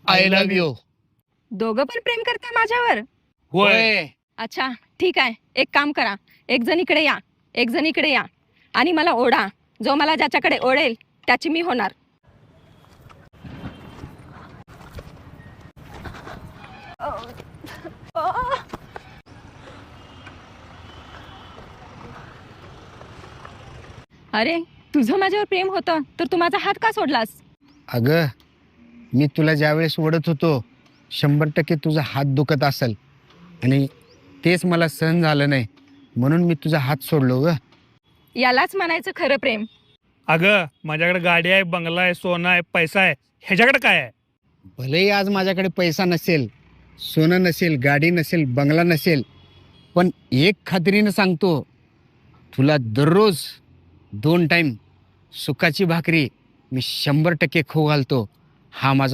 I love you. दोघं पण प्रेम करताय माझ्यावर? होय. अच्छा ठीक आहे, एक काम करा, एक जण इकडे या, एक जण इकडे या आणि मला ओढा. जो मला ज्याच्याकडे ओढेल त्याची मी होणार. अरे तुझं माझ्यावर प्रेम होतं तर तू माझा हात का सोडलास? अगं, मी तुला ज्यावेळेस ओढत होतो 100% तुझा हात दुखत असेल आणि तेच मला सहन झालं नाही म्हणून मी तुझा हात सोडलो ग. यालाच म्हणायचं खरं प्रेम. अगं माझ्याकडे गाडी आहे, बंगला आहे, सोनं आहे, पैसा आहे. ह्याच्याकडे काय आहे? भलेही आज माझ्याकडे पैसा नसेल, सोनं नसेल, गाडी नसेल, बंगला नसेल, पण एक खात्रीनं सांगतो, तुला दररोज 2 टाईम सुकाची भाकरी मी 100% खाऊ घालतो. हा माझा